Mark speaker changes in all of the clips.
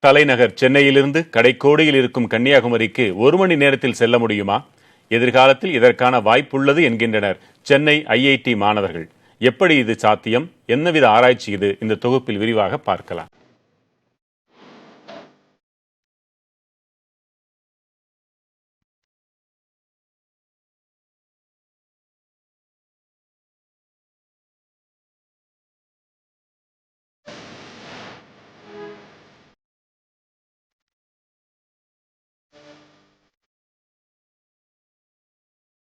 Speaker 1: தலைநகர் சென்னையிலிருந்து கடைக்கோடியில் இருக்கும் கன்னியாகுமரிக்கு 1 மணி நேரத்தில் செல்ல முடியுமா? எதிர்காலத்தில் இதற்கான வாய்ப்புள்ளது என்கின்றனர் சென்னை IIT மாணவர்கள். எப்படி இது சாத்தியம்? என்னவித ஆராய்ச்சி இது? இந்த தொகுப்பில் விரிவாக பார்க்கலாம்.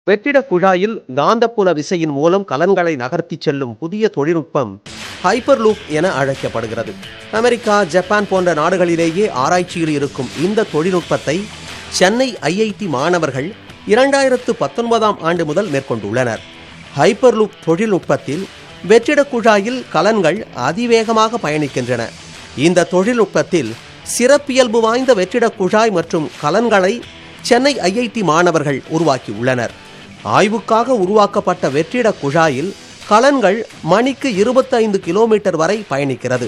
Speaker 2: வெற்றிட குழாயில் காந்தப்புல விசையின் மூலம் கலன்களை நகர்த்தி செல்லும் புதிய தொழில்நுட்பம் ஹைப்பர்லூப் என அழைக்கப்படுகிறது. அமெரிக்கா, ஜப்பான் போன்ற நாடுகளிலேயே ஆராய்ச்சியில் இருக்கும் இந்த தொழில்நுட்பத்தை சென்னை IIT மாணவர்கள் 2019ஆம் ஆண்டு முதல் மேற்கொண்டுள்ளனர். ஹைப்பர்லூப் தொழில்நுட்பத்தில் வெற்றிட குழாயில் கலன்கள் அதிவேகமாக பயணிக்கின்றன. இந்த தொழில்நுட்பத்தில் சிறப்பியல்பு வாய்ந்த வெற்றிட குழாய் மற்றும் கலன்களை சென்னை IIT மாணவர்கள் உருவாக்கியுள்ளனர். ஆய்வுக்காக உருவாக்கப்பட்ட வெற்றிட குழாயில் கலன்கள் மணிக்கு 25 கிலோமீட்டர் வரை பயணிக்கிறது.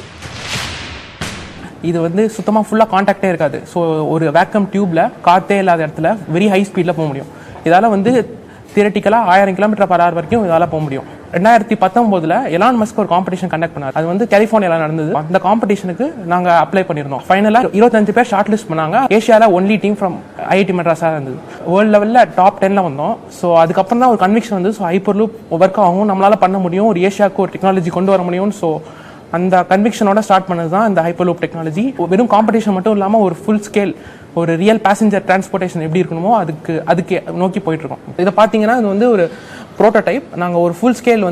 Speaker 3: இது சுத்தமாக ஃபுல்லாக கான்டாக்டே இருக்காது. ஸோ ஒரு வேக்கம் டியூப்ல காற்றே இல்லாத இடத்துல வெரி ஹை ஸ்பீடில் போக முடியும். இதால் தியரட்டிக்கலாக 1000 km/h வரைக்கும் இதால் போக முடியும். 2019 எலான் மஸ்க் ஒரு காம்படிஷன் கண்டக்ட் பண்ணார். அது கலிஃபோர்னியால நடந்தது. அந்த காம்படிஷனுக்கு நாங்கள் அப்ளை பண்ணியிருந்தோம். ஃபைனலாக 25 பேர் ஷார்ட் லிஸ்ட் பண்ணாங்க. ஏஷியாவில் ஒன்லி டீம் ஃப்ரம் IIT மெட்ராஸாக இருந்தது. வேர்ல்டு லெவலில் டாப் 10ல் வந்தோம். ஸோ அதுக்கப்புறம் தான் ஒரு கன்விக்ஷன் வந்து ஸோ ஹைப்பர்லூப் ஒர்க் ஆகும், நம்மளால பண்ண முடியும், ஒரு ஏஷியாவுக்கு ஒரு டெக்னாலஜி கொண்டு வர முடியும். ஸோ அந்த கன்விக்ஷனோட ஸ்டார்ட் பண்ணது தான் இந்த ஹைப்பர்லூப் டெக்னாலஜி. வெறும் காம்படிஷன் மட்டும் இல்லாமல் ஒரு ஃபுல் ஸ்கேல் ஒரு ரியல் பேசஞ்சர் டிரான்ஸ்போர்ட்டேஷன் எப்படி இருக்கணுமோ அதுக்கு நோக்கி போயிட்டு இருக்கோம். இதை பார்த்தீங்கன்னா இது ஒரு ப்ரோட்டோடைப். நாங்கள் ஒரு ஃபுல் ஸ்கேல்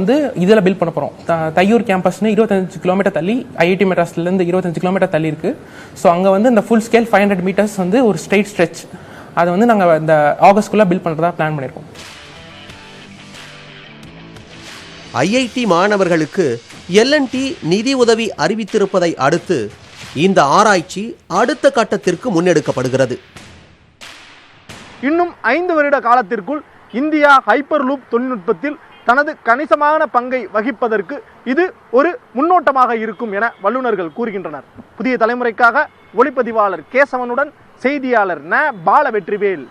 Speaker 3: இதில் பில்ட் பண்ண போகிறோம். தையூர் கேம்பஸ்னு 25 கிலோமீட்டர் தள்ளி IIT மெட்ராஸ்லேருந்து 25 கிலோமீட்டர் தள்ளி இருக்கு. ஸோ அங்கே இந்த ஃபுல் ஸ்கேல் 500 மீட்டர்ஸ் ஒரு ஸ்ட்ரெயிட் ஸ்ட்ரெச் அதை நாங்கள் இந்த ஆகஸ்ட்குள்ளே பில்ட் பண்ணுறதா பிளான் பண்ணியிருக்கோம்.
Speaker 2: IIT மாணவர்களுக்கு L&T நிதி உதவி அறிவித்திருப்பதை அடுத்து இந்த ஆராய்ச்சி அடுத்த கட்டத்திற்கு முன்னெடுக்கப்படுகிறது.
Speaker 4: இன்னும் 5 வருட காலத்திற்குள் இந்தியா ஹைப்பர்லூப் தொழில்நுட்பத்தில் தனது கணிசமான பங்கை வகிப்பதற்கு இது ஒரு முன்னோட்டமாக இருக்கும் என வல்லுநர்கள் கூறுகின்றனர். புதிய தலைமுறைக்காக ஒளிப்பதிவாளர் கேசவனுடன் செய்தியாளர் பாலவெற்றிவேல்.